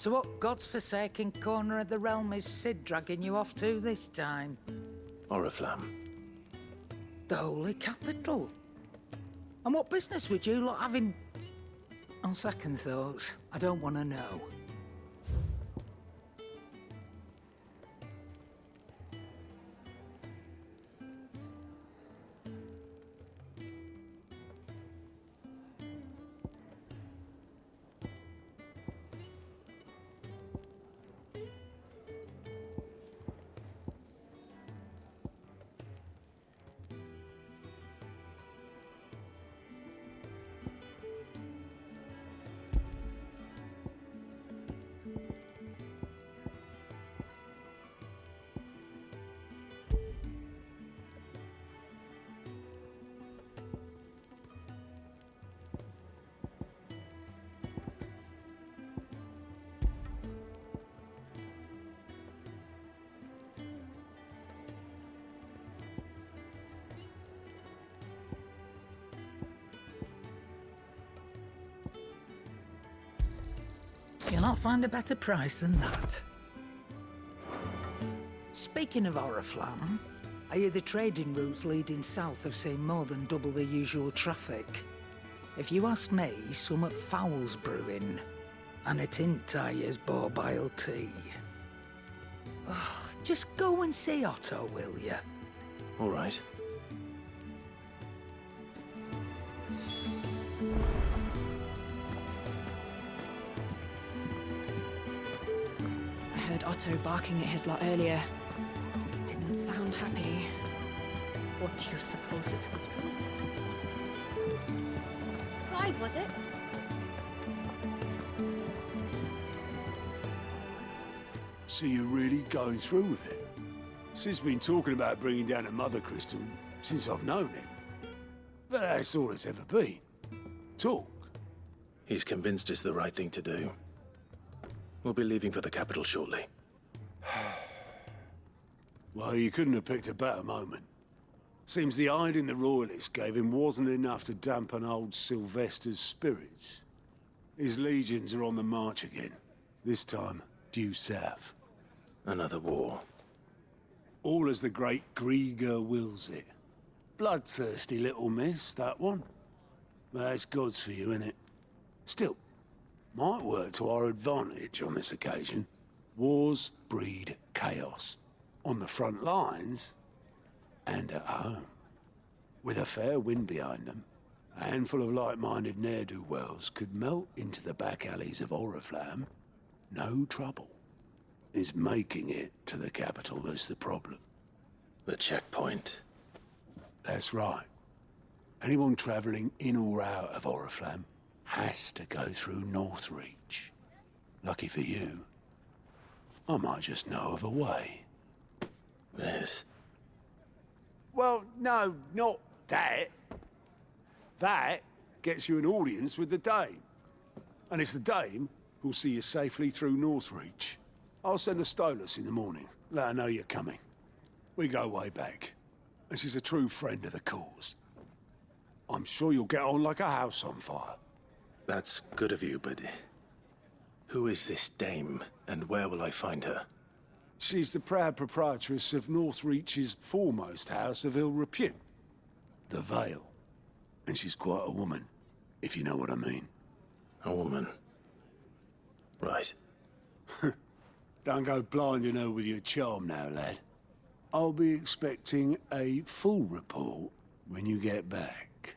So what God's forsaken corner of the realm is Sid dragging you off to this time? Oriflamme. The Holy Capital. And what business would you lot have in... On second thoughts, I don't want to know. You'll not find a better price than that. Speaking of Oriflamme, I hear the trading routes leading south have seen more than double the usual traffic. If you ask me, summat foul's brewing, and it ain't Tyre's borbile tea. Oh, just go and see Otto, will you? All right. I heard Otto barking at his lot earlier. Didn't sound happy. What do you suppose it would be? Clive, was it? So you're really going through with it? Sid's been talking about bringing down a mother crystal since I've known him. But that's all it's ever been. Talk. He's convinced it's the right thing to do. We'll be leaving for the capital shortly. Well, you couldn't have picked a better moment. Seems the hiding the Royalists gave him wasn't enough to dampen old Sylvester's spirits. His legions are on the march again. This time, due south. Another war. All as the great Grieger wills it. Bloodthirsty little miss, that one. But that's God's for you, innit? Still, might work to our advantage on this occasion. Wars breed chaos. On the front lines, and at home. With a fair wind behind them, a handful of like-minded ne'er-do-wells could melt into the back alleys of Oriflamme. No trouble. It's making it to the capital that's the problem. The checkpoint. That's right. Anyone travelling in or out of Oriflamme has to go through Northreach. Lucky for you, I might just know of a way. This. Well, no, not that. That gets you an audience with the Dame. And it's the Dame who'll see you safely through Northreach. I'll send a Stolas in the morning, let her know you're coming. We go way back, and she's a true friend of the cause. I'm sure you'll get on like a house on fire. That's good of you, but... who is this dame, and where will I find her? She's the proud proprietress of Northreach's foremost house of ill repute, the Vale. And she's quite a woman, if you know what I mean. A woman. Right. Don't go blinding her with your charm now, lad. I'll be expecting a full report when you get back.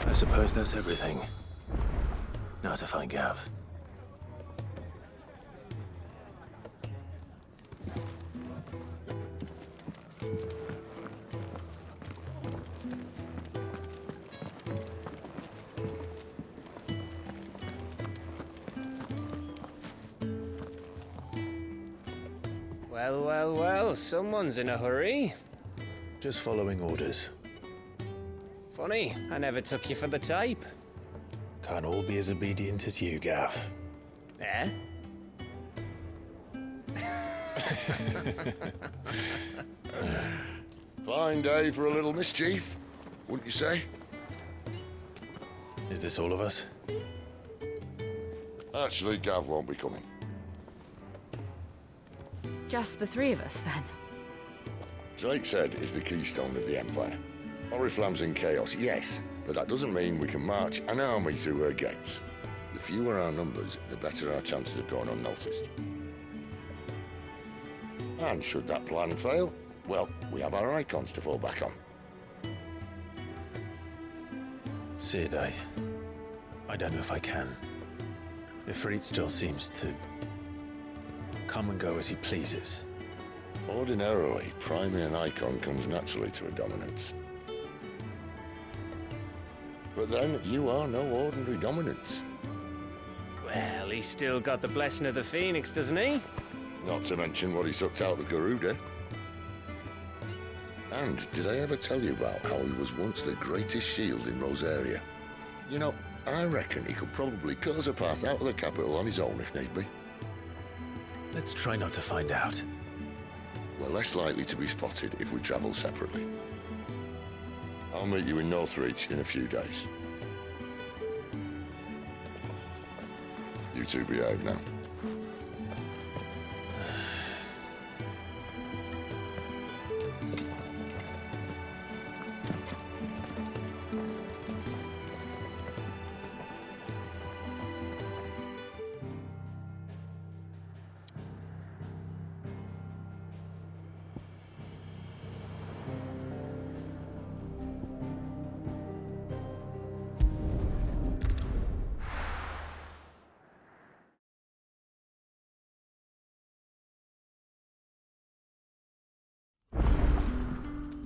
I suppose that's everything. Now to find Gav. Well, well, well, someone's in a hurry. Just following orders. Funny, I never took you for the type. Can't all be as obedient as you, Gav. Eh? Fine day for a little mischief, wouldn't you say? Is this all of us? Actually, Gav won't be coming. Just the three of us, then. Drake said is the keystone of the Empire. Oriflamme's in chaos, yes, but that doesn't mean we can march an army through her gates. The fewer our numbers, the better our chances of going unnoticed. And should that plan fail, well, we have our icons to fall back on. Sid, I don't know if I can. Ifrit still seems to come and go as he pleases. Ordinarily, priming an icon comes naturally to a dominance. But then, you are no ordinary dominance. Well, he's still got the blessing of the Phoenix, doesn't he? Not to mention what he sucked out of Garuda. And did I ever tell you about how he was once the greatest shield in Rosaria? You know, I reckon he could probably cut us a path out of the capital on his own if need be. Let's try not to find out. We're less likely to be spotted if we travel separately. I'll meet you in Northreach in a few days. You two behave now.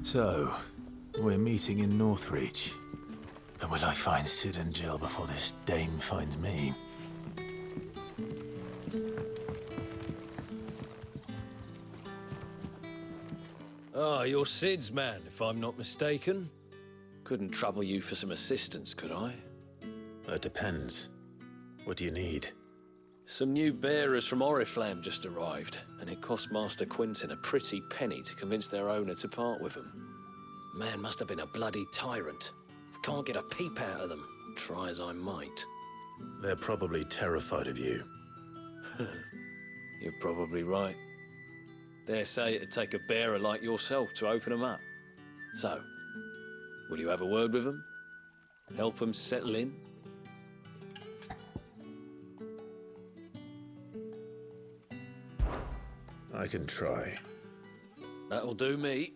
So, we're meeting in Northreach. But will I find Sid and Jill before this dame finds me? Ah, you're Sid's man, if I'm not mistaken. Couldn't trouble you for some assistance, could I? It depends. What do you need? Some new bearers from Oriflamme just arrived, and it cost Master Quintin a pretty penny to convince their owner to part with them. Man must have been a bloody tyrant. Can't get a peep out of them, try as I might. They're probably terrified of you. You're probably right. Dare say it'd take a bearer like yourself to open them up. So, will you have a word with them? Help them settle in? I can try. That'll do me.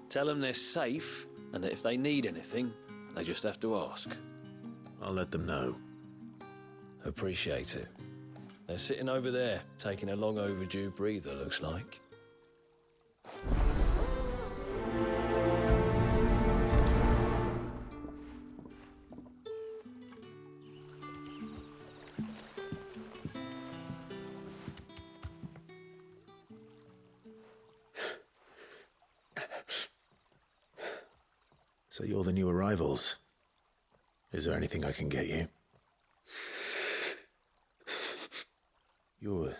Tell them they're safe, and that if they need anything, they just have to ask. I'll let them know. Appreciate it. They're sitting over there, taking a long overdue breather, looks like. So you're the new arrivals. Is there anything I can get you? You're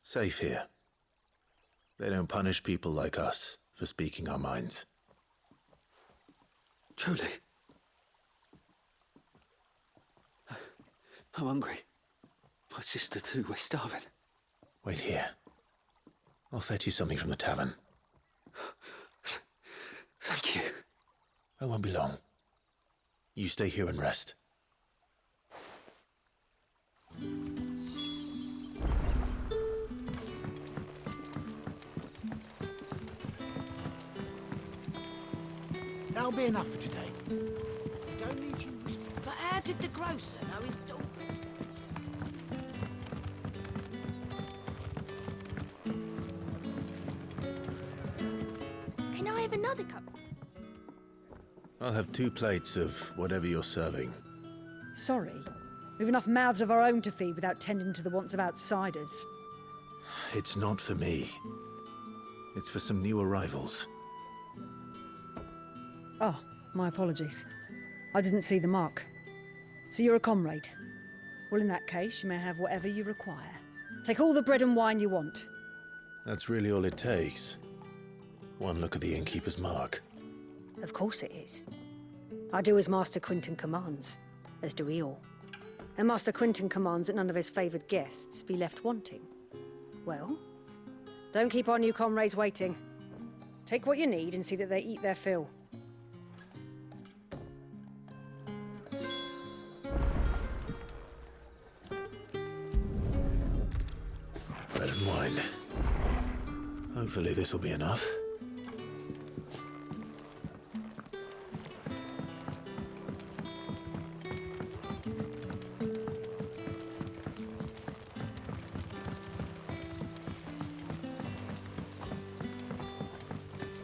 safe here. They don't punish people like us for speaking our minds. Truly. I'm hungry. My sister too, we're starving. Wait here. I'll fetch you something from the tavern. Thank you. I won't be long. You stay here and rest. That'll be enough for today. We don't need you. But how did the grocer know his daughter? Can I have another cup? I'll have 2 plates of whatever you're serving. Sorry. We've enough mouths of our own to feed without tending to the wants of outsiders. It's not for me. It's for some new arrivals. Oh, my apologies. I didn't see the mark. So you're a comrade? Well, in that case, you may have whatever you require. Take all the bread and wine you want. That's really all it takes. One look at the innkeeper's mark. Of course it is. I do as Master Quinton commands, as do we all. And Master Quinton commands that none of his favoured guests be left wanting. Well, don't keep our new comrades waiting. Take what you need and see that they eat their fill. Bread and wine. Hopefully this will be enough.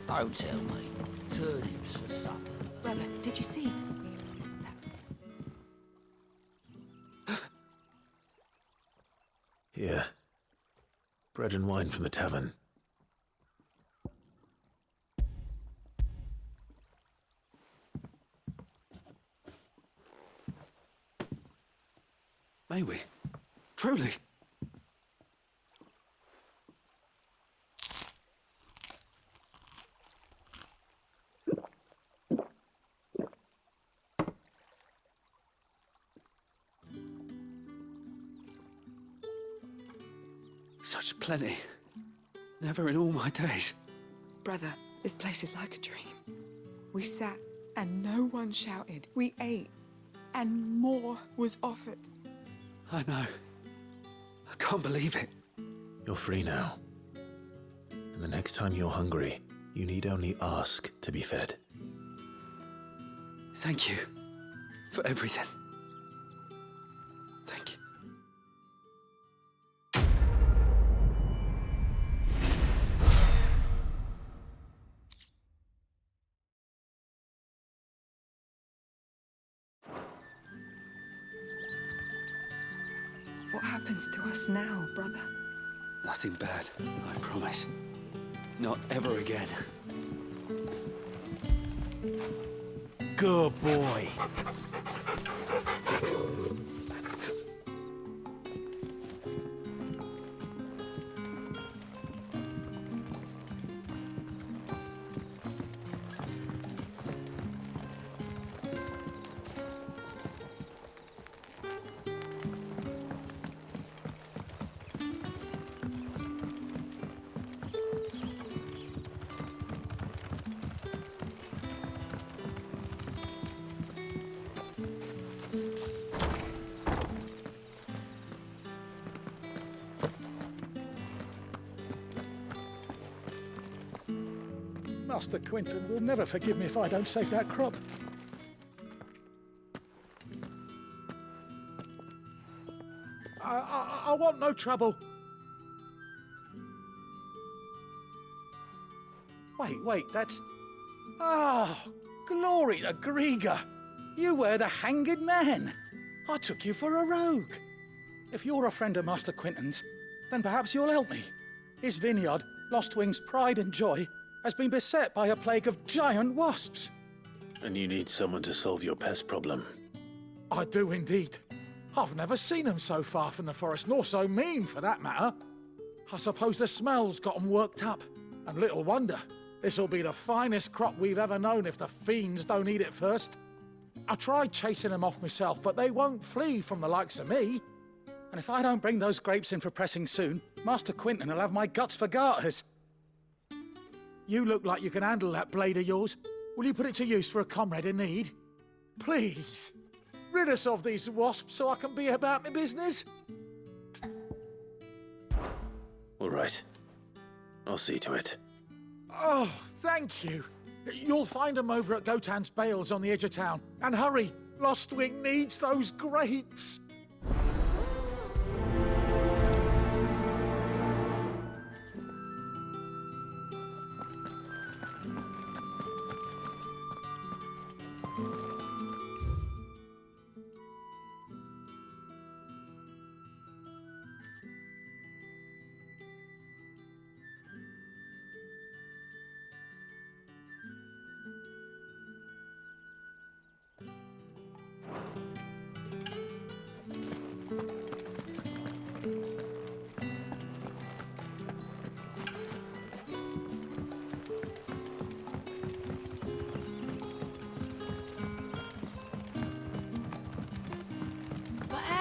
Don't tell me. Turnips for supper. Brother, did you see? Here. Bread and wine from the tavern. May we? Truly? Such plenty. Never in all my days. Brother, this place is like a dream. We sat and no one shouted. We ate and more was offered. I know. I can't believe it. You're free now. And the next time you're hungry, you need only ask to be fed. Thank you for everything. Thank you. What happens to us now, brother? Nothing bad, I promise. Not ever again. Good boy. Master Quinton will never forgive me if I don't save that crop. I want no trouble. Wait, that's... Ah, glory to Grieger. You were the hanged man. I took you for a rogue. If you're a friend of Master Quinton's, then perhaps you'll help me. His vineyard, Lostwing's pride and joy, has been beset by a plague of giant wasps. And you need someone to solve your pest problem. I do indeed. I've never seen them so far from the forest, nor so mean, for that matter. I suppose the smell's got 'em worked up. And little wonder. This'll be the finest crop we've ever known if the fiends don't eat it first. I tried chasing them off myself, but they won't flee from the likes of me. And if I don't bring those grapes in for pressing soon, Master Quinton will have my guts for garters. You look like you can handle that blade of yours. Will you put it to use for a comrade in need? Please, rid us of these wasps so I can be about my business. All right. I'll see to it. Oh, thank you. You'll find them over at Gotan's Bales on the edge of town. And hurry, Lostwing needs those grapes.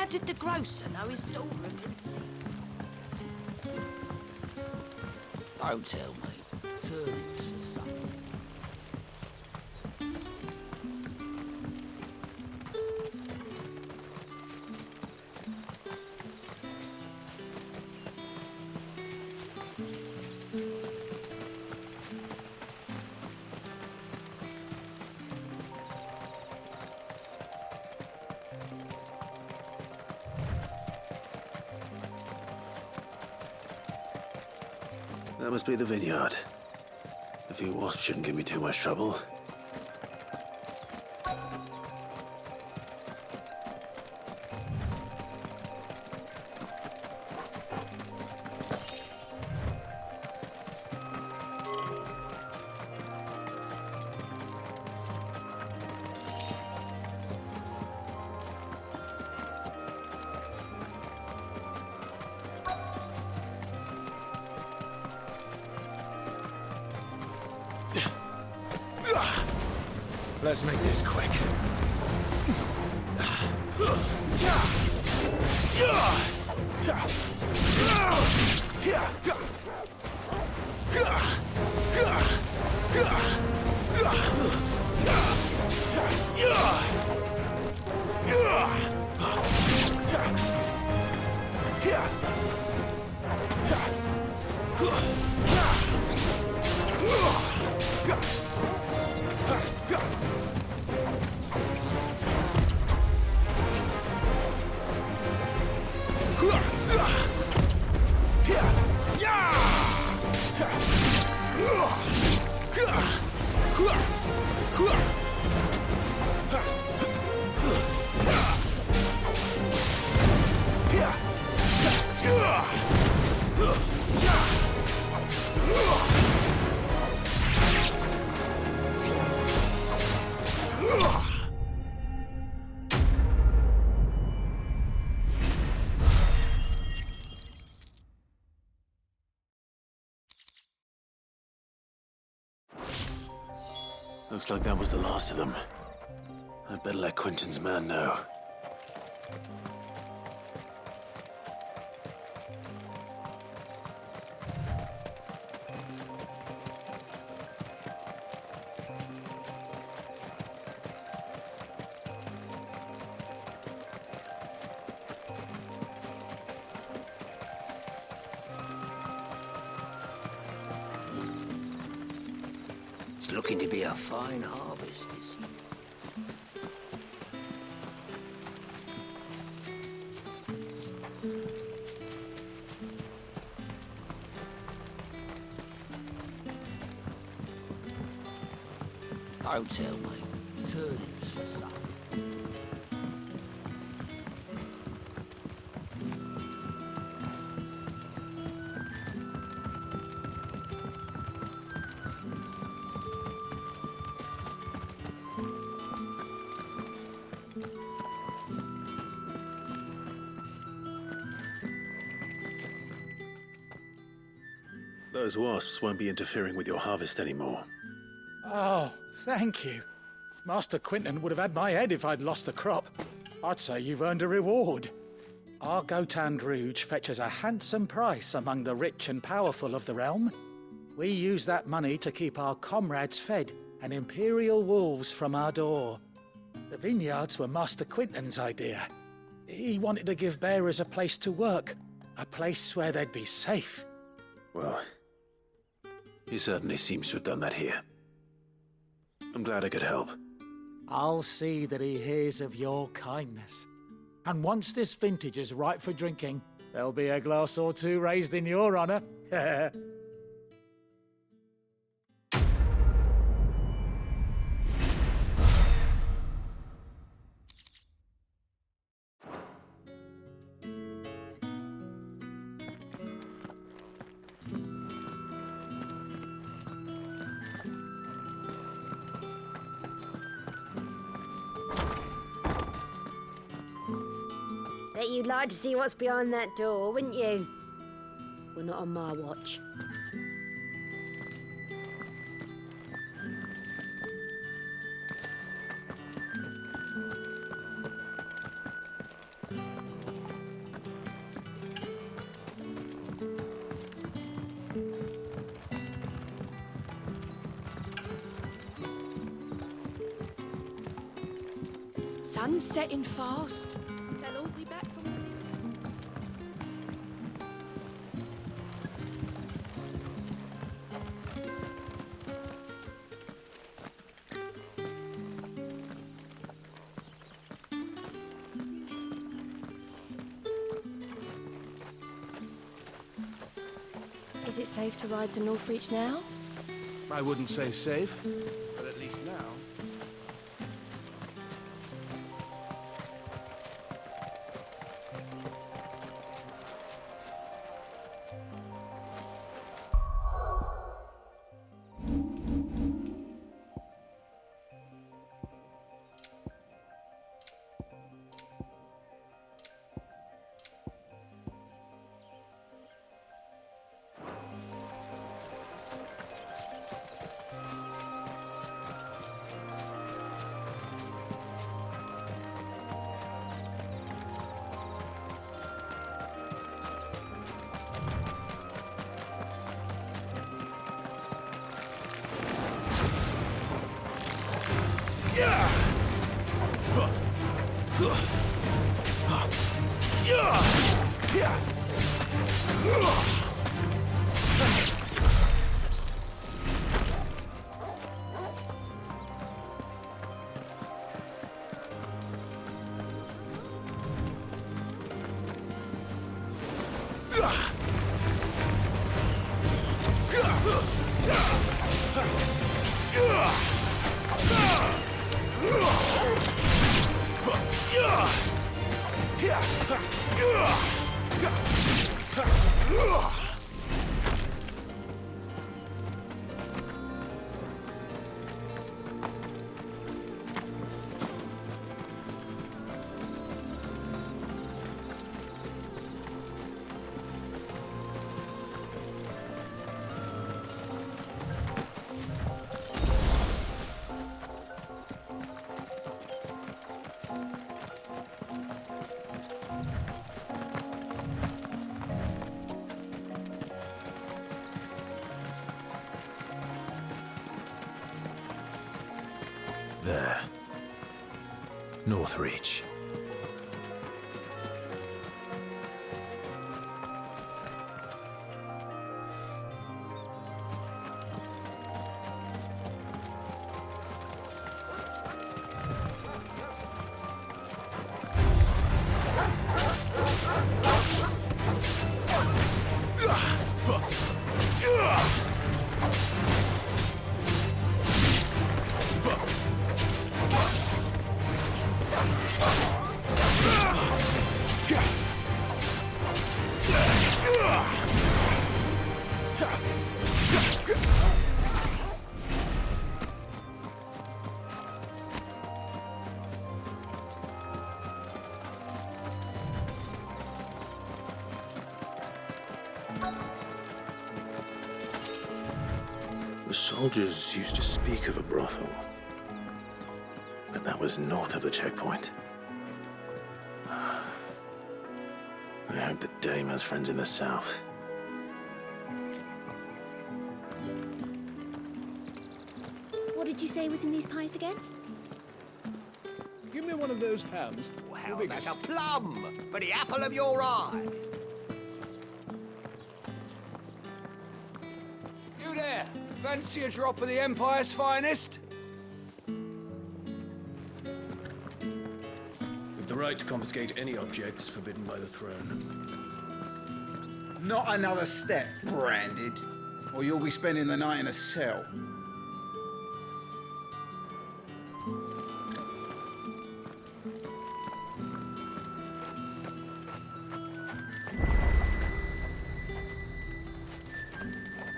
How did the grocer know his daughter had been seen? Don't tell me. Turnips for supper. That must be the vineyard. A few wasps shouldn't give me too much trouble. Let's make this quick. Looks like that was the last of them. I'd better let Quentin's man know. It's looking to be a fine harvest this year. Don't tell me. Turnips for supper. Those wasps won't be interfering with your harvest anymore. Oh, thank you. Master Quentin would have had my head if I'd lost the crop. I'd say you've earned a reward. Our Gotand Rouge fetches a handsome price among the rich and powerful of the realm. We use that money to keep our comrades fed and imperial wolves from our door. The vineyards were Master Quentin's idea. He wanted to give bearers a place to work, a place where they'd be safe. Well, he certainly seems to have done that here. I'm glad I could help. I'll see that he hears of your kindness. And once this vintage is ripe for drinking, there'll be a glass or two raised in your honor. Bet you'd like to see what's behind that door, wouldn't you? Well, not on my watch. Sun's setting fast. They'll all be back from the... Is it safe to ride to Northreach now? I wouldn't say safe, but at least now. There. Northreach. The soldiers used to speak of a brothel, but that was north of the checkpoint. I hope that Dame has friends in the south. What did you say was in these pies again? Give me one of those hams. Well, like a plum for the apple of your eye. You there? Fancy a drop of the Empire's finest? With the right to confiscate any objects forbidden by the throne. Not another step, Branded, or you'll be spending the night in a cell.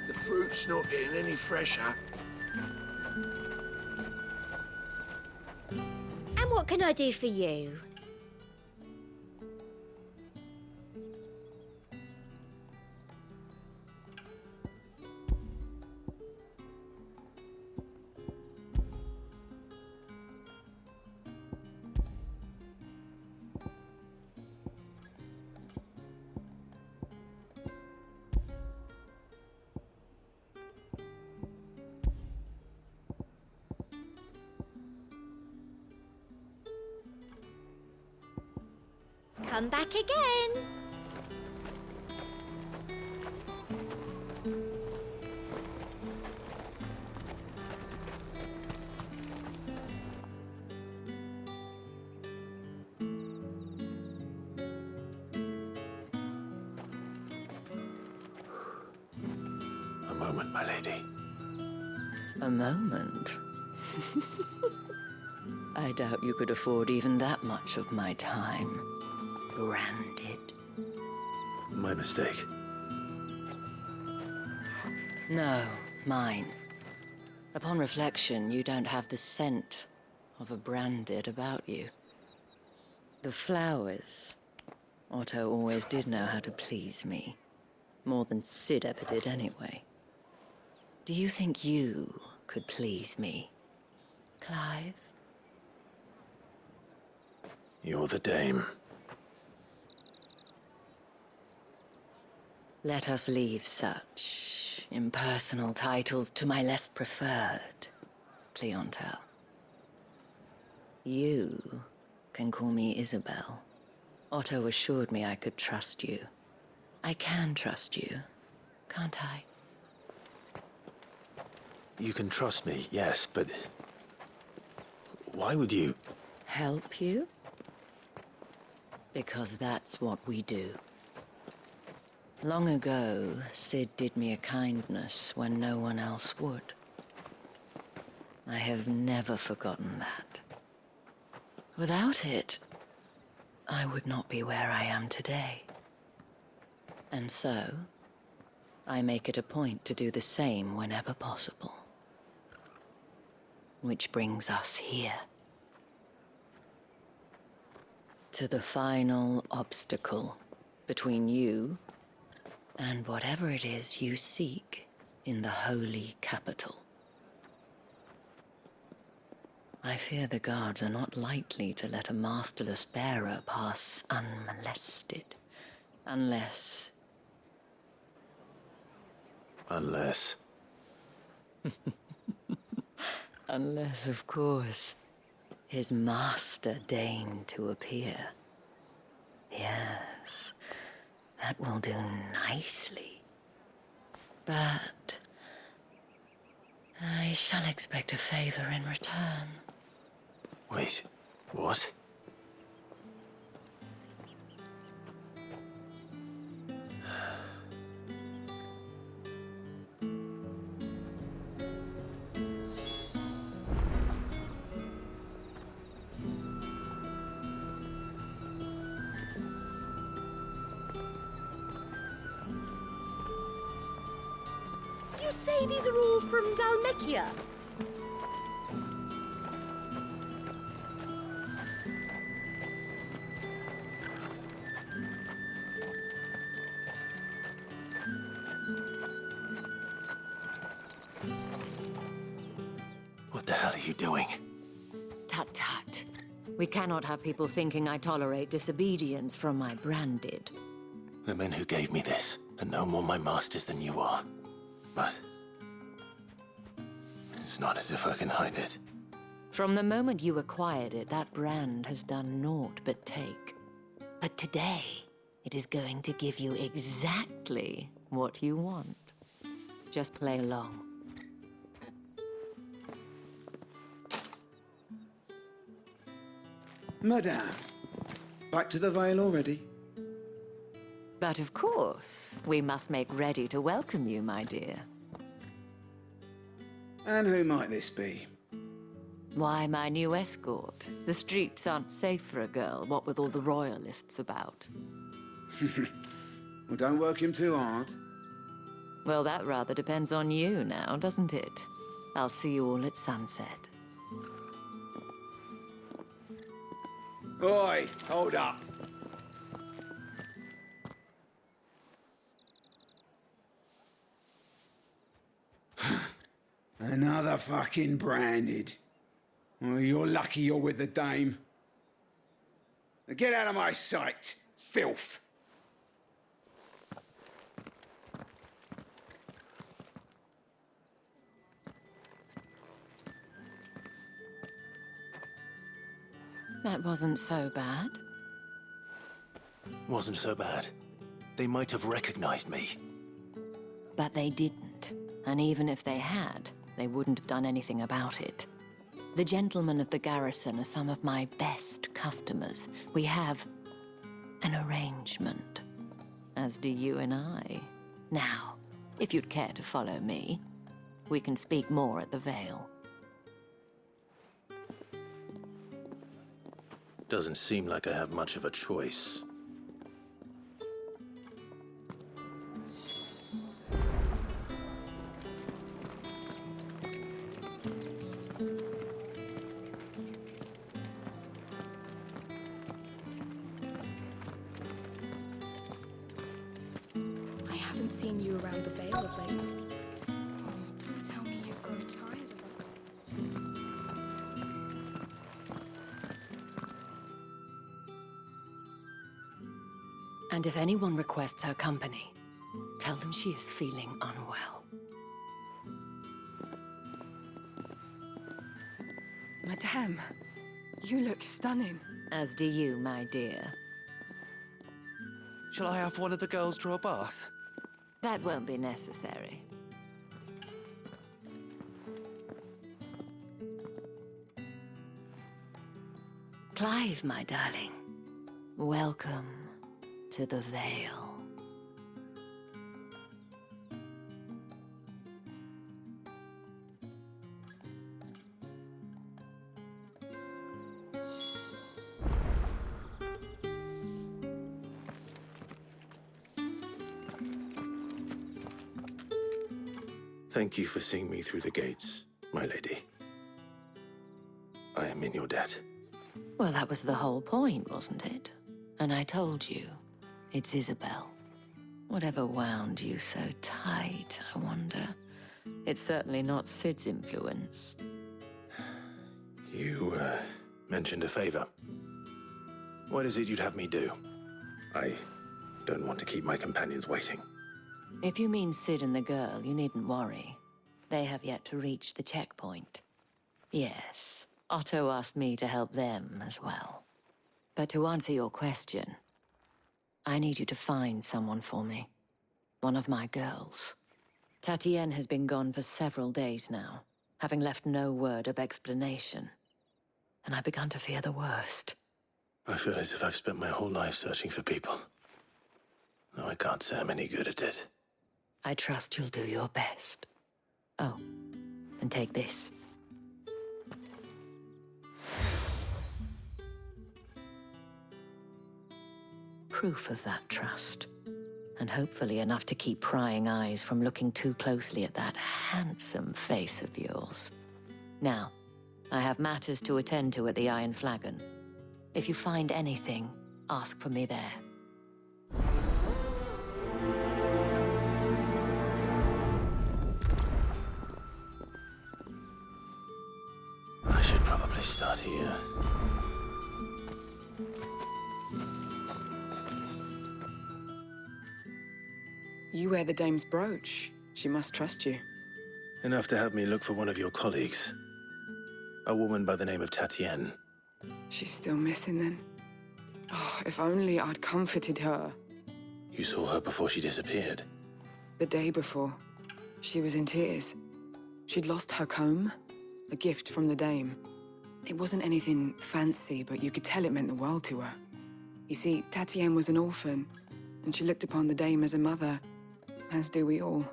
The fruit's not getting any fresher. And what can I do for you? Come back again. A moment, my lady. A moment? I doubt you could afford even that much of my time. Branded. My mistake. No, mine. Upon reflection, you don't have the scent of a branded about you. The flowers. Otto always did know how to please me. More than Sid ever did anyway. Do you think you could please me, Clive? You're the dame. Let us leave such impersonal titles to my less preferred clientele. You can call me Isabel. Otto assured me I could trust you. I can trust you, can't I? You can trust me, yes, but... why would you... Help you? Because that's what we do. Long ago, Sid did me a kindness when no one else would. I have never forgotten that. Without it, I would not be where I am today. And so, I make it a point to do the same whenever possible. Which brings us here. To the final obstacle between you and whatever it is you seek in the holy capital. I fear the guards are not likely to let a masterless bearer pass unmolested, unless... Unless... Unless, of course, his master deigned to appear. Yes, that will do nicely. But I shall expect a favor in return. Wait, what? You say these are all from Dalmekia? What the hell are you doing? Tut tut. We cannot have people thinking I tolerate disobedience from my branded. The men who gave me this are no more my masters than you are. But... it's not as if I can hide it. From the moment you acquired it, that brand has done naught but take. But today, it is going to give you exactly what you want. Just play along. Madame, back to the Vale already? But of course, we must make ready to welcome you, my dear. And who might this be? Why, my new escort. The streets aren't safe for a girl, what with all the royalists about. Well, don't work him too hard. Well, that rather depends on you now, doesn't it? I'll see you all at sunset. Oi, hold up. Another fucking branded. Well, you're lucky you're with the dame. Now get out of my sight, filth. That wasn't so bad. Wasn't so bad. They might have recognized me. But they didn't. And even if they had, they wouldn't have done anything about it. The gentlemen of the garrison are some of my best customers. We have an arrangement, as do you and I. Now, if you'd care to follow me, we can speak more at the Vale. Doesn't seem like I have much of a choice. I haven't seen you around the Vale of late. Oh, don't tell me you've grown tired of us. And if anyone requests her company, tell them she is feeling unwell. Madame, you look stunning. As do you, my dear. Shall I have one of the girls draw a bath? That won't be necessary. Clive, my darling. Welcome to the Vale. Thank you for seeing me through the gates, my lady. I am in your debt. Well, that was the whole point, wasn't it? And I told you, it's Isabel. Whatever wound you so tight, I wonder. It's certainly not Sid's influence. You, mentioned a favor. What is it you'd have me do? I don't want to keep my companions waiting. If you mean Sid and the girl, you needn't worry. They have yet to reach the checkpoint. Yes, Otto asked me to help them as well. But to answer your question, I need you to find someone for me. One of my girls. Tatienne has been gone for several days now, having left no word of explanation. And I've begun to fear the worst. I feel as if I've spent my whole life searching for people. Though I can't say I'm any good at it. I trust you'll do your best. Oh, and take this. Proof of that trust. And hopefully enough to keep prying eyes from looking too closely at that handsome face of yours. Now, I have matters to attend to at the Iron Flagon. If you find anything, ask for me there. I should probably start here. You wear the dame's brooch. She must trust you. Enough to have me look for one of your colleagues. A woman by the name of Tatienne. She's still missing then. Oh, if only I'd comforted her. You saw her before she disappeared. The day before, she was in tears. She'd lost her comb, a gift from the dame. It wasn't anything fancy, but you could tell it meant the world to her. You see, Tatienne was an orphan, and she looked upon the dame as a mother, as do we all.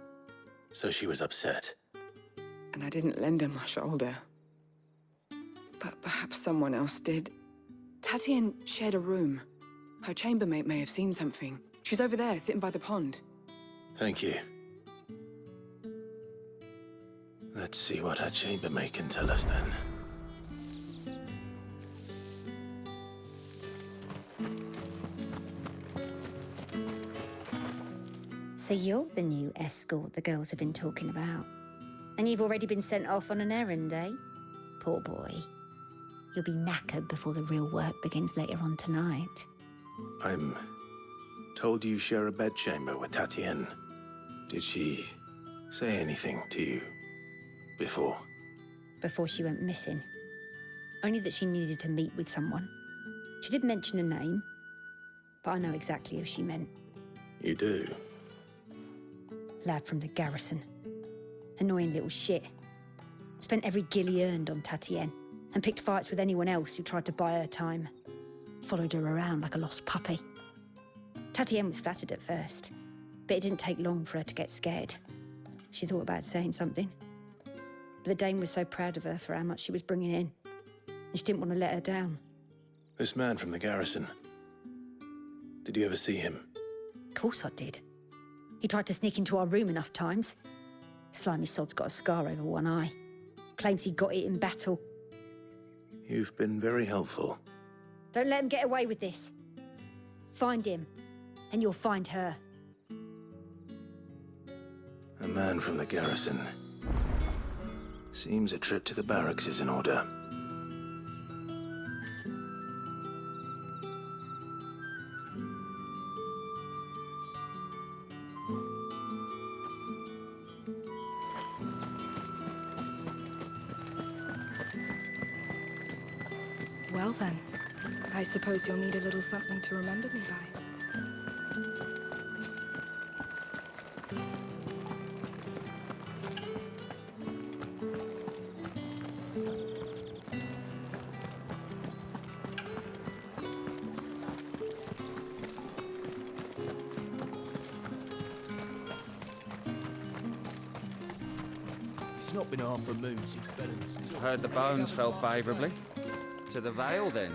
So she was upset. And I didn't lend her my shoulder. But perhaps someone else did. Tatienne shared a room. Her chambermaid may have seen something. She's over there, sitting by the pond. Thank you. Let's see what her chambermaid can tell us then. So you're the new escort the girls have been talking about. And you've already been sent off on an errand, eh? Poor boy. You'll be knackered before the real work begins later on tonight. I'm told you share a bedchamber with Tatienne. Did she say anything to you before? Before she went missing. Only that she needed to meet with someone. She did mention a name. but I know exactly who she meant. You do? Lad from the garrison. Annoying little shit. Spent every guil he earned on Tatienne, and picked fights with anyone else who tried to buy her time. Followed her around like a lost puppy. Tatienne was flattered at first, but it didn't take long for her to get scared. She thought about saying something. But the Dame was so proud of her for how much she was bringing in, and she didn't want to let her down. This man from the garrison. Did you ever see him? Of course I did. He tried to sneak into our room enough times. Slimy sod's got a scar over one eye. Claims he got it in battle. You've been very helpful. Don't let him get away with this. Find him, and you'll find her. A man from the garrison. Seems a trip to the barracks is in order. Well then, I suppose you'll need a little something to remember me by. It's not been half a moon since Bellens. Heard the bones fell favourably. To the Vale, then?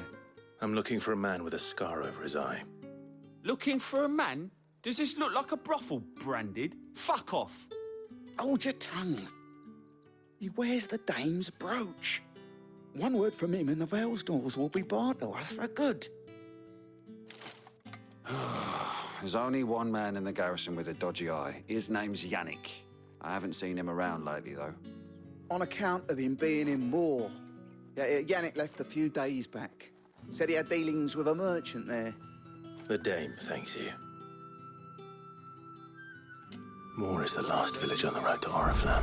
I'm looking for a man with a scar over his eye. Looking for a man? Does this look like a brothel, Branded? Fuck off! Hold your tongue. He wears the Dame's brooch. One word from him and the Vale's doors will be barred to us for good. There's only one man in the garrison with a dodgy eye. His name's Yannick. I haven't seen him around lately, though. On account of him being in war. Yeah, Yannick left a few days back. Said he had dealings with a merchant there. The Dame thanks you. Moor is the last village on the road to Oriflamme.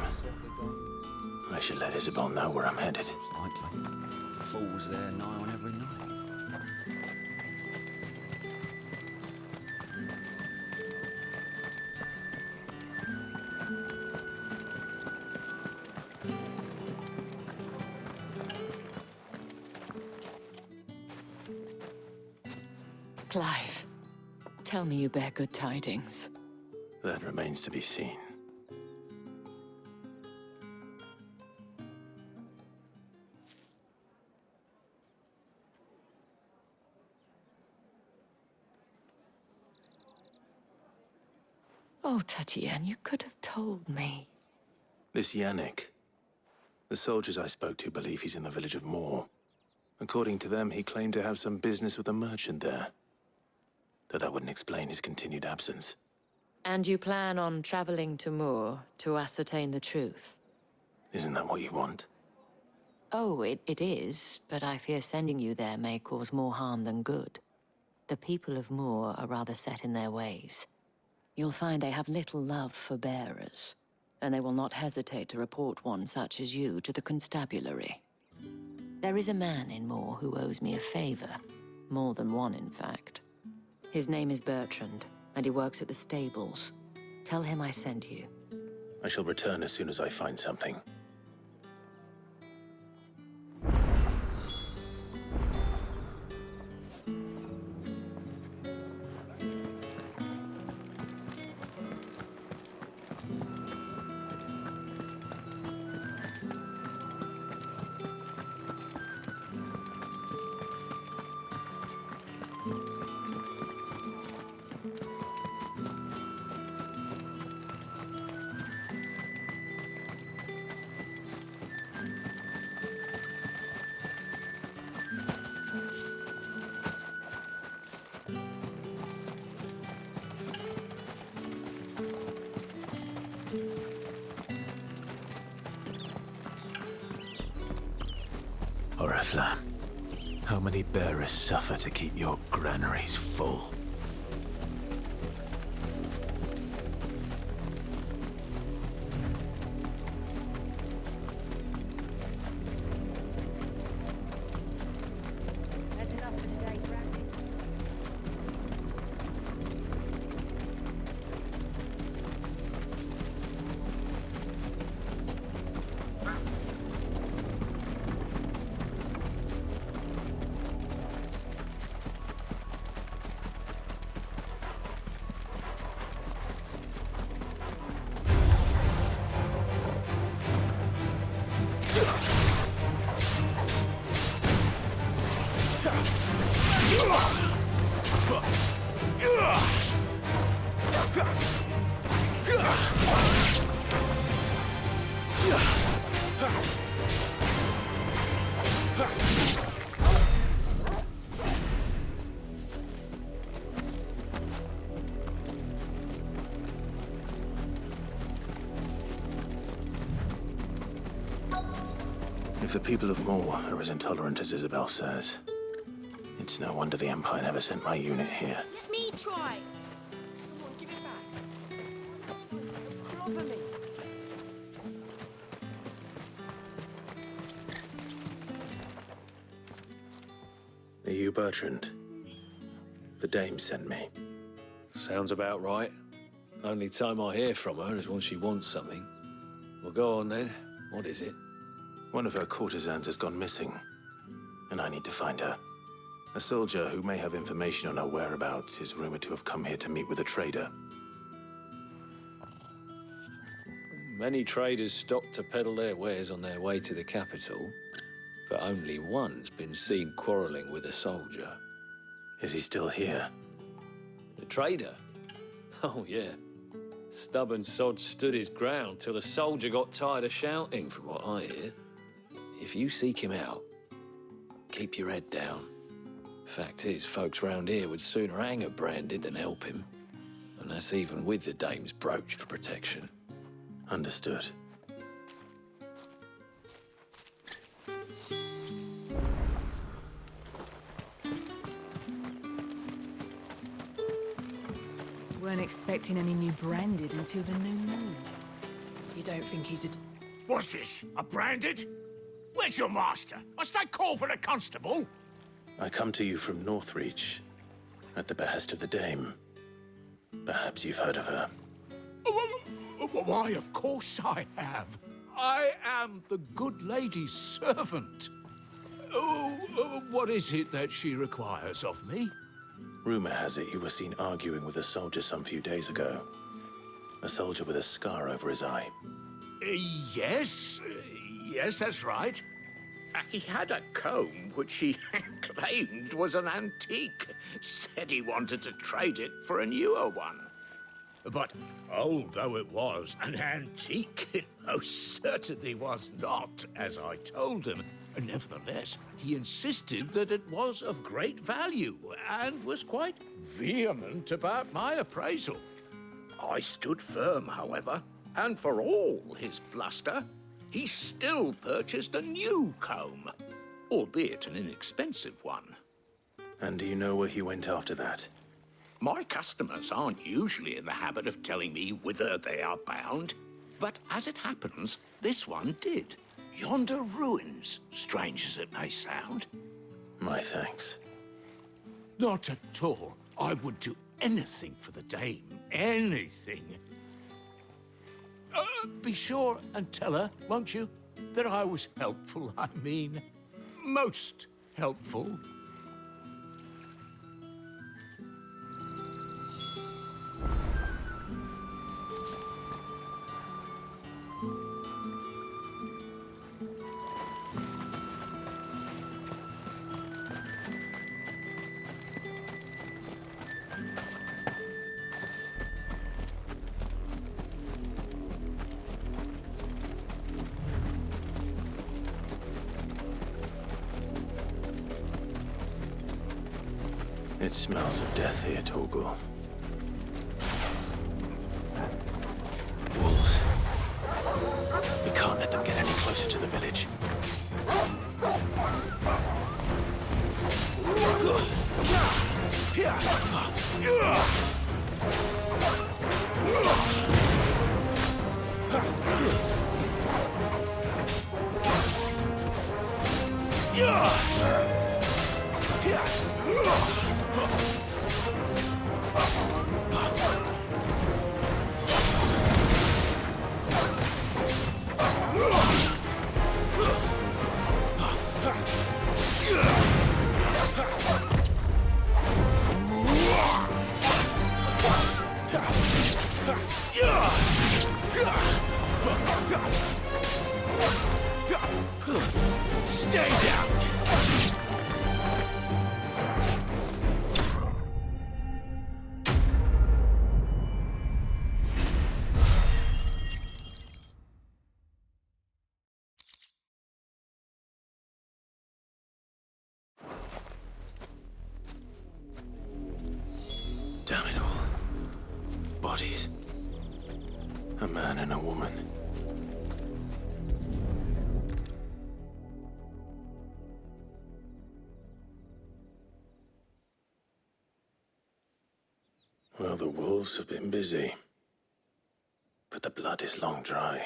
I should let Isabel know where I'm headed. Likely. Fools there nigh on every night. Clive, tell me you bear good tidings. That remains to be seen. Oh, Tatienne, you could have told me. This Yannick. The soldiers I spoke to believe he's in the village of Moor. According to them, he claimed to have some business with a merchant there. Though that wouldn't explain his continued absence. And you plan on traveling to Moor to ascertain the truth? Isn't that what you want? Oh, it is, but I fear sending you there may cause more harm than good. The people of Moor are rather set in their ways. You'll find they have little love for bearers, and they will not hesitate to report one such as you to the constabulary. There is a man in Moor who owes me a favor. More than one, in fact. His name is Bertrand, and he works at the stables. Tell him I sent you. I shall return as soon as I find something. Oriflamme, how many bearers suffer to keep your granaries full? That's enough for today, Brandon. If the people of Moor are as intolerant as Isabel says, it's no wonder the Empire never sent my unit here. Let me try. Come on, give it back. Clobber me. Are you Bertrand? The dame sent me. Sounds about right. Only time I hear from her is when she wants something. Well, go on then. What is it? One of her courtesans has gone missing, and I need to find her. A soldier who may have information on her whereabouts is rumored to have come here to meet with a trader. Many traders stop to peddle their wares on their way to the capital, but only one's been seen quarrelling with a soldier. Is he still here? The trader? Oh, yeah. Stubborn sod stood his ground till the soldier got tired of shouting, from what I hear. If you seek him out, keep your head down. Fact is, folks round here would sooner hang a branded than help him. And that's even with the dame's brooch for protection. Understood. Weren't expecting any new branded until the new moon. You don't think he's a... What's this? A branded? Where's your master? Must I call for the constable? I come to you from Northreach, at the behest of the dame. Perhaps you've heard of her. Why, of course I have. I am the good lady's servant. What is it that she requires of me? Rumor has it you were seen arguing with a soldier some few days ago. A soldier with a scar over his eye. Yes, that's right. He had a comb which he claimed was an antique. Said he wanted to trade it for a newer one. But old though it was, an antique it most certainly was not, as I told him. Nevertheless, he insisted that it was of great value and was quite vehement about my appraisal. I stood firm, however, and for all his bluster, he still purchased a new comb, albeit an inexpensive one. And do you know where he went after that? My customers aren't usually in the habit of telling me whither they are bound, but as it happens, this one did. Yonder ruins, strange as it may sound. My thanks. Not at all. I would do anything for the dame. Anything. Be sure and tell her, won't you, that I was helpful. I mean, most helpful. It smells of death here, Torgor. Wolves. We can't let them get any closer to the village. Stay down! Damn it all. Bodies. A man and a woman. wolves have been busy, but the blood is long dry.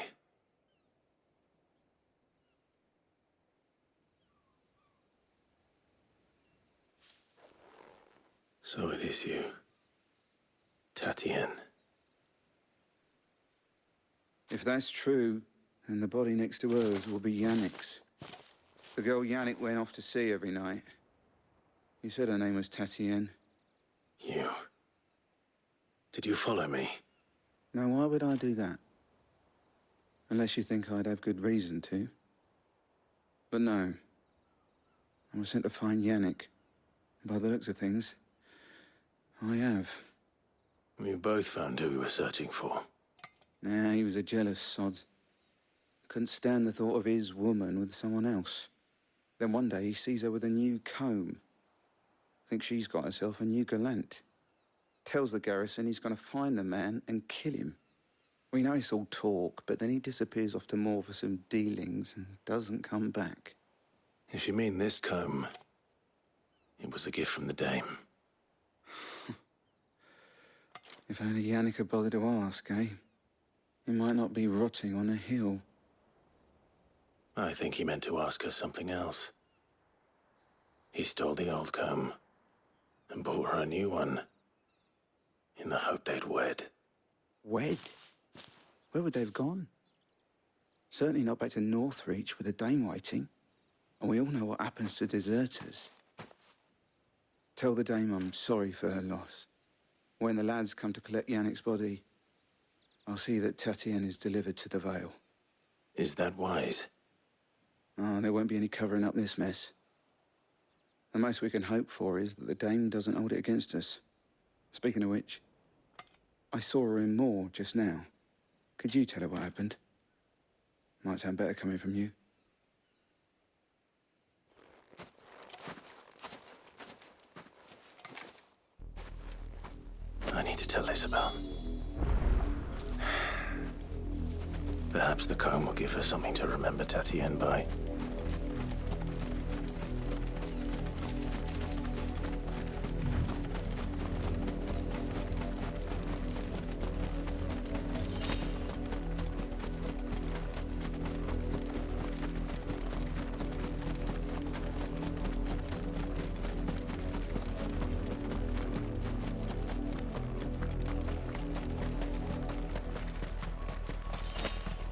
So it is you, Tatienne. If that's true, then the body next to hers will be Yannick's. The girl Yannick went off to see every night. You said her name was Tatienne. You... Did you follow me? Now, why would I do that? Unless you think I'd have good reason to. But no. I was sent to find Yannick. By the looks of things, I have. We both found who we were searching for. Nah, he was a jealous sod. Couldn't stand the thought of his woman with someone else. Then one day he sees her with a new comb. Thinks she's got herself a new gallant. Tells the garrison he's gonna find the man and kill him. We know it's all talk, but then he disappears off to Moor for some dealings and doesn't come back. If you mean this comb, it was a gift from the Dame. If only Yannick had bothered to ask, eh? He might not be rotting on a hill. I think he meant to ask her something else. He stole the old comb and bought her a new one in the hope they'd wed. Wed? Where would they have gone? Certainly not back to Northreach with a Dame waiting. And we all know what happens to deserters. Tell the Dame I'm sorry for her loss. When the lads come to collect Yannick's body, I'll see that Tatienne is delivered to the Vale. Is that wise? Oh, there won't be any covering up this mess. The most we can hope for is that the Dame doesn't hold it against us. Speaking of which, I saw her in Moor just now. Could you tell her what happened? Might sound better coming from you. I need to tell Isabel. Perhaps the comb will give her something to remember Tatienne by.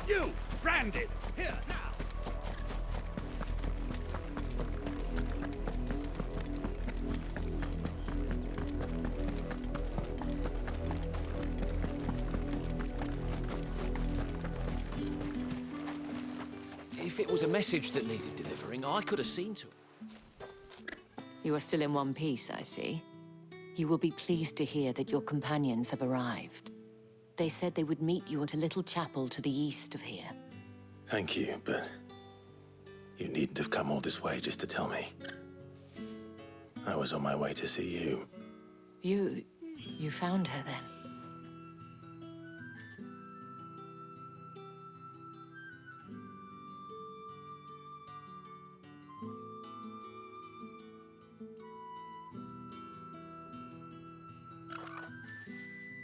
You, branded! Here, now! If it was a message that needed delivering, I could have seen to it. You are still in one piece, I see. You will be pleased to hear that your companions have arrived. They said they would meet you at a little chapel to the east of here. Thank you, but you needn't have come all this way just to tell me. I was on my way to see you. You found her then?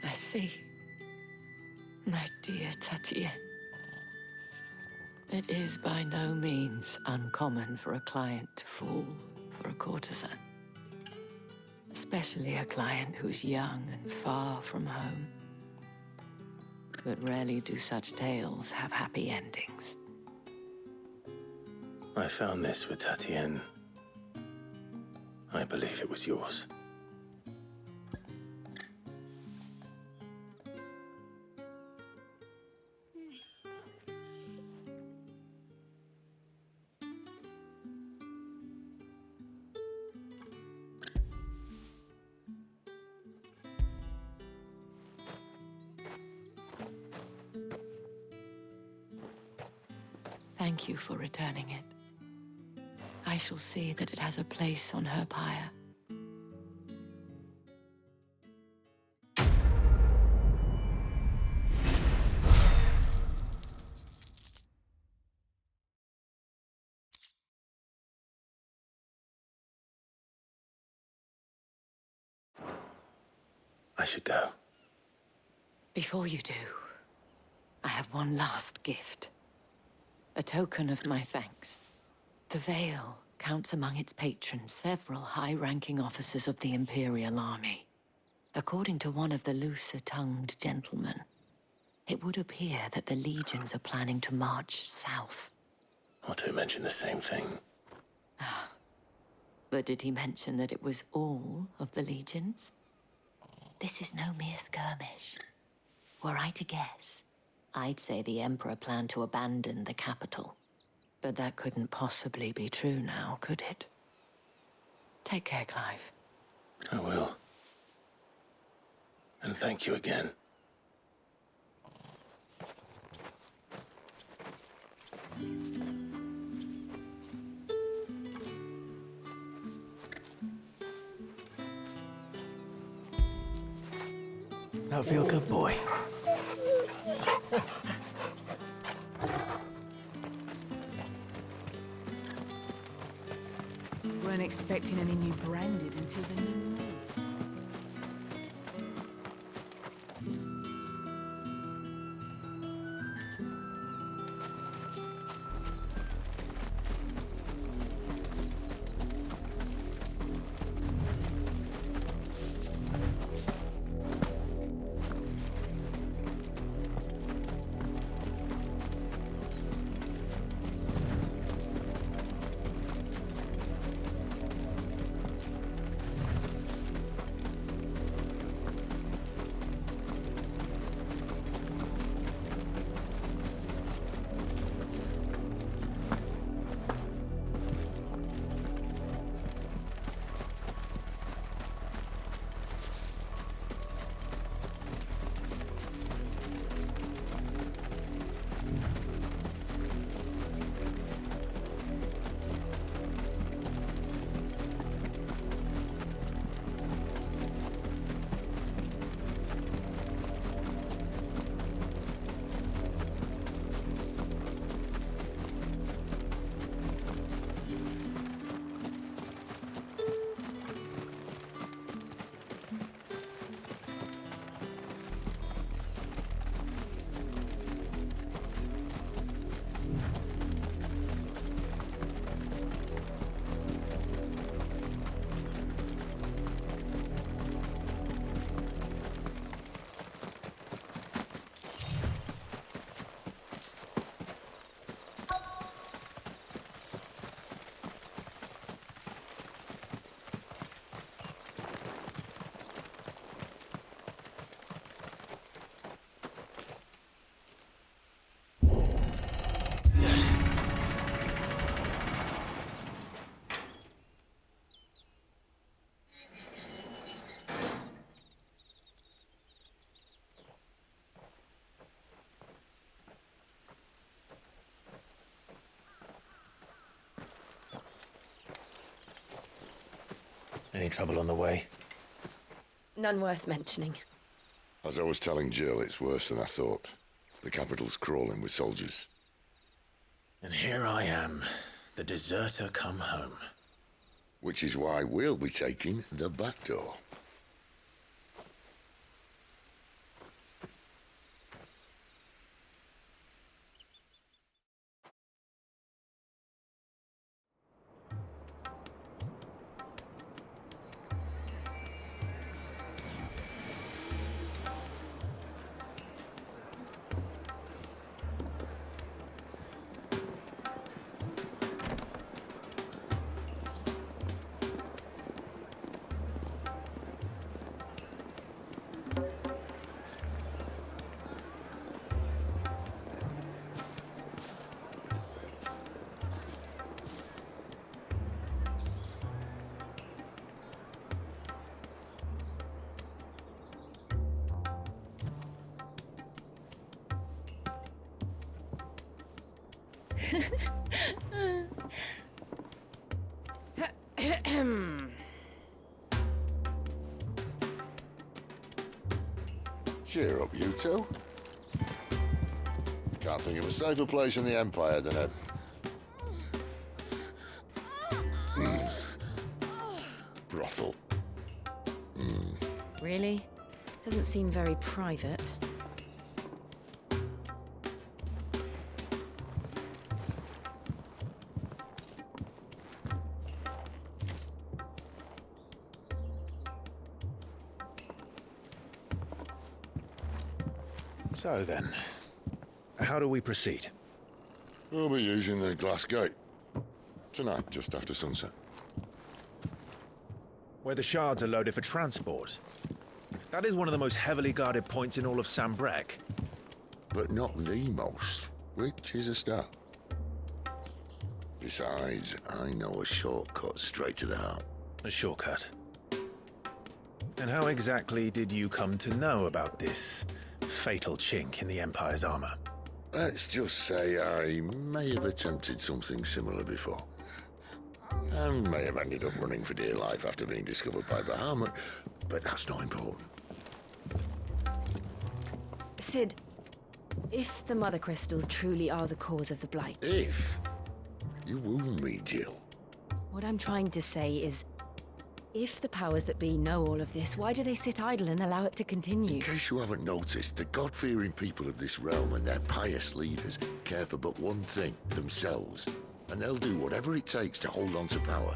I see. My dear Tatienne. It is by no means uncommon for a client to fall for a courtesan. Especially a client who's young and far from home. But rarely do such tales have happy endings. I found this with Tatienne. I believe it was yours. Thank you for returning it. I shall see that it has a place on her pyre. I should go. Before you do, I have one last gift. A token of my thanks. The Vale counts among its patrons several high-ranking officers of the Imperial Army. According to one of the looser-tongued gentlemen, it would appear that the legions are planning to march south. Or to mention the same thing. But did he mention that it was all of the legions? This is no mere skirmish. Were I to guess, I'd say the Emperor planned to abandon the capital. But that couldn't possibly be true now, could it? Take care, Clive. I will. And thank you again. Now feel good, boy. Weren't expecting any new branded until the new moon. Any trouble on the way? None worth mentioning. As I was telling Jill, it's worse than I thought. The capital's crawling with soldiers. And here I am, the deserter come home. Which is why we'll be taking the back door. Cheer up, you two. Can't think of a safer place in the Empire than a... brothel. Really? Doesn't seem very private. So then, how do we proceed? We'll be using the glass gate. Tonight, just after sunset. Where the shards are loaded for transport. That is one of the most heavily guarded points in all of Sambrec. But not the most, which is a start. Besides, I know a shortcut straight to the heart. A shortcut? And how exactly did you come to know about this fatal chink in the Empire's armor? Let's just say I may have attempted something similar before. And may have ended up running for dear life after being discovered by Bahamut, but that's not important. Sid, if the Mother Crystals truly are the cause of the Blight... If? You wound me, Jill. What I'm trying to say is, if the powers that be know all of this, why do they sit idle and allow it to continue? In case you haven't noticed, the God-fearing people of this realm and their pious leaders care for but one thing, themselves. And they'll do whatever it takes to hold on to power.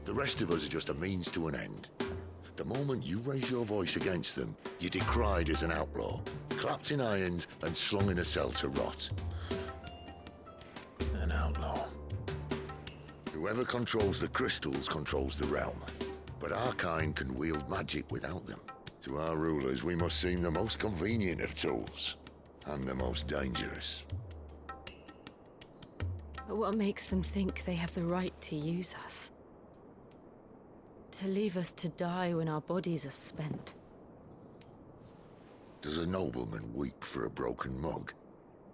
The rest of us are just a means to an end. The moment you raise your voice against them, you're decried as an outlaw, clapped in irons and slung in a cell to rot. An outlaw. Whoever controls the crystals controls the realm. But our kind can wield magic without them. To our rulers, we must seem the most convenient of tools, and the most dangerous. But what makes them think they have the right to use us? To leave us to die when our bodies are spent? Does a nobleman weep for a broken mug?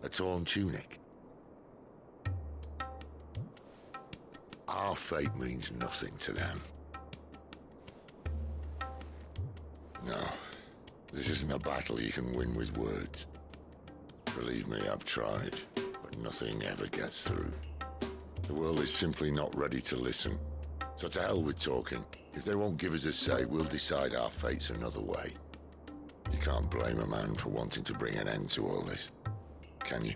A torn tunic? Our fate means nothing to them. No, this isn't a battle you can win with words. Believe me, I've tried, but nothing ever gets through. The world is simply not ready to listen. So to hell with talking. If they won't give us a say, we'll decide our fates another way. You can't blame a man for wanting to bring an end to all this, can you?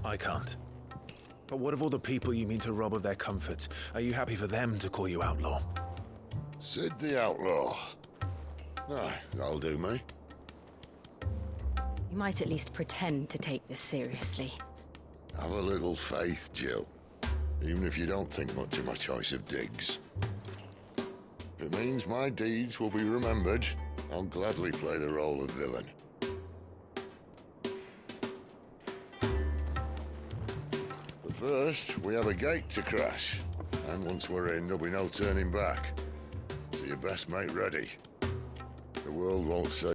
I can't. But what of all the people you mean to rob of their comforts? Are you happy for them to call you outlaw? Sid the Outlaw. Aye, that'll do me. You might at least pretend to take this seriously. Have a little faith, Jill. Even if you don't think much of my choice of digs. If it means my deeds will be remembered, I'll gladly play the role of villain. But first, we have a gate to crash. And once we're in, there'll be no turning back. So you best make ready. The world won't say